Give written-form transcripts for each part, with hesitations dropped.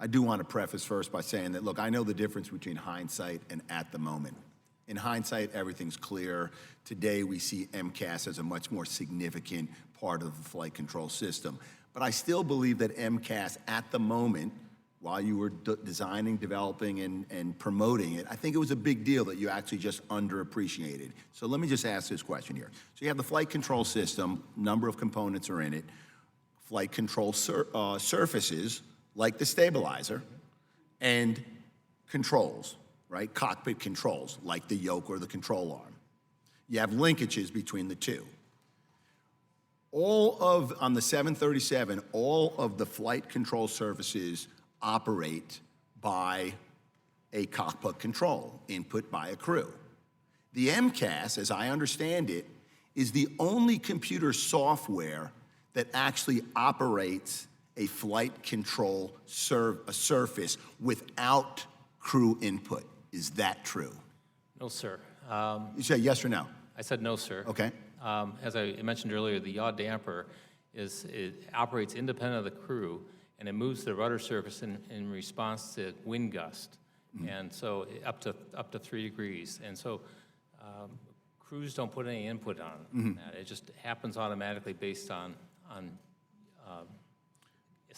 I do want to preface first by saying that, look, I know the difference between hindsight and at the moment. In hindsight, everything's clear. Today, we see MCAS as a much more significant part of the flight control system. But I still believe that MCAS at the moment, while you were designing, developing, and promoting it, I think it was a big deal that you actually just underappreciated. So let me just ask this question here. So you have the flight control system, number of components are in it, flight control surfaces, like the stabilizer, and controls, right? Cockpit controls, like the yoke or the control arm. You have linkages between the two. On the 737, all of the flight control surfaces operate by a cockpit control, input by a crew. The MCAS, as I understand it, is the only computer software that actually operates a flight control surface without crew input. Is that true? No, sir. You say yes or no? I said no, sir. Okay. As I mentioned earlier, the yaw damper it operates independent of the crew, and it moves the rudder surface in response to wind gust, and so up to 3 degrees. And so crews don't put any input on that. It just happens automatically based on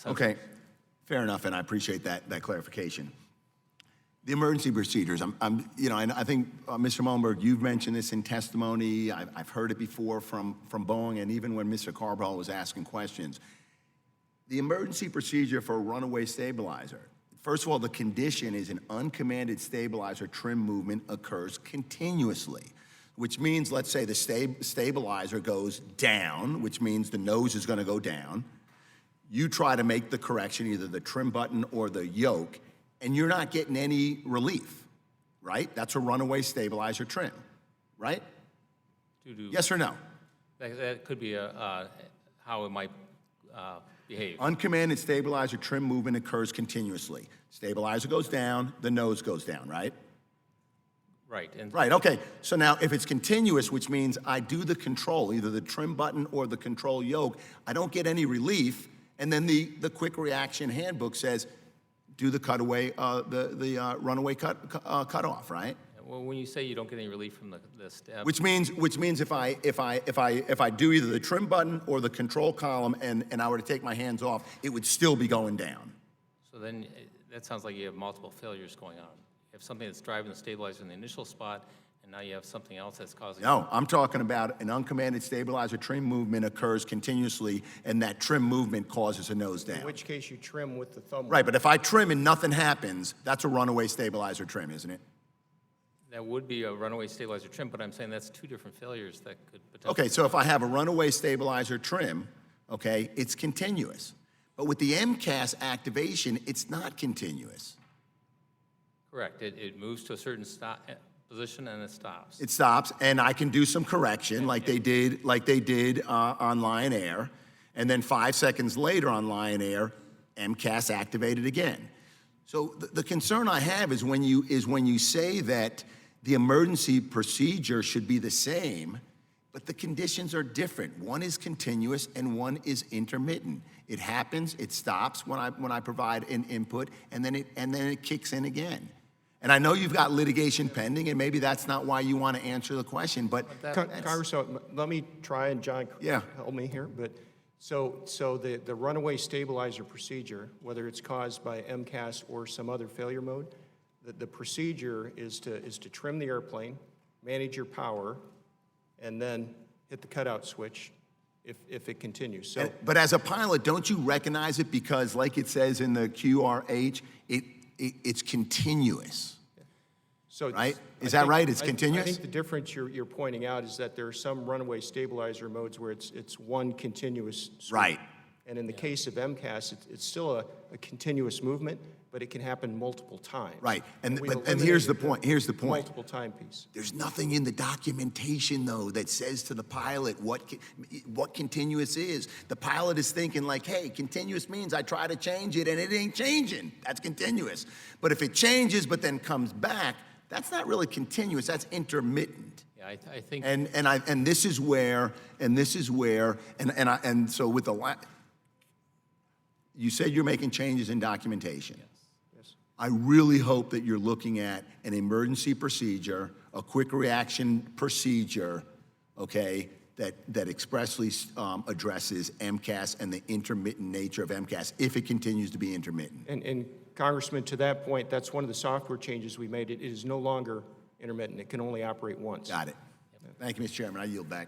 Okay, fair enough, and I appreciate that clarification. The emergency procedures, and I think, Mr. Mullenberg, you've mentioned this in testimony. I've heard it before from Boeing, and even when Mr. Carball was asking questions. The emergency procedure for a runaway stabilizer, first of all, the condition is an uncommanded stabilizer trim movement occurs continuously, which means, let's say the stabilizer goes down, which means the nose is gonna go down. You try to make the correction, either the trim button or the yoke, and you're not getting any relief, right? That's a runaway stabilizer trim, right? Yes or no? That could be how it might behave. Uncommanded stabilizer trim movement occurs continuously. Stabilizer goes down, the nose goes down, right? Right. Right, okay. So now if it's continuous, which means I do the control, either the trim button or the control yoke, I don't get any relief, and then the quick reaction handbook says, do the cutaway, the runaway cutoff, right? Well, when you say you don't get any relief from the step, Which means if I do either the trim button or the control column and I were to take my hands off, it would still be going down. so then that sounds like you have multiple failures going on. You have something that's driving the stabilizer in the initial spot, and now you have something else that's causing. No, I'm talking about an uncommanded stabilizer trim movement occurs continuously, and that trim movement causes a nose down. In which case you trim with the thumb. Right, but if I trim and nothing happens, that's a runaway stabilizer trim, isn't it? That would be a runaway stabilizer trim, but I'm saying that's two different failures that could potentially. Okay, so if I have a runaway stabilizer trim, okay, it's continuous. But with the MCAS activation, it's not continuous. Correct. It moves to a certain position and it stops. It stops, and I can do some correction like they did on Lion Air, and then 5 seconds later on Lion Air, MCAS activated again. So the concern I have is when you say that the emergency procedure should be the same, but the conditions are different. One is continuous and one is intermittent. It happens, it stops when I provide an input, and then it kicks in again. And I know you've got litigation pending, and maybe that's not why you want to answer the question, but Congressman, let me try, and John, Yeah. help me here. But so the runaway stabilizer procedure, whether it's caused by MCAS or some other failure mode, the procedure is to trim the airplane, manage your power, and then hit the cutout switch if it continues. So, but as a pilot, don't you recognize it because, like it says in the QRH, it's continuous. So right? Is that right? It's continuous? I think the difference you're pointing out is that there are some runaway stabilizer modes where it's one continuous sweep. Right. And in the case of MCAS, it's still a continuous movement, but it can happen multiple times. Right. And We've here's the eliminated point. Here's the point. Multiple time piece. There's nothing in the documentation, though, that says to the pilot what continuous is. The pilot is thinking like, hey, continuous means I try to change it and it ain't changing. That's continuous. But if it changes but then comes back, that's not really continuous. That's intermittent. Yeah, I think. And this is where, so with the you said you're making changes in documentation. Yes. I really hope that you're looking at an emergency procedure, a quick reaction procedure, okay, that expressly addresses MCAS and the intermittent nature of MCAS if it continues to be intermittent. And Congressman, to that point, that's one of the software changes we made. It is no longer intermittent. It can only operate once. Got it. Thank you, Mr. Chairman. I yield back.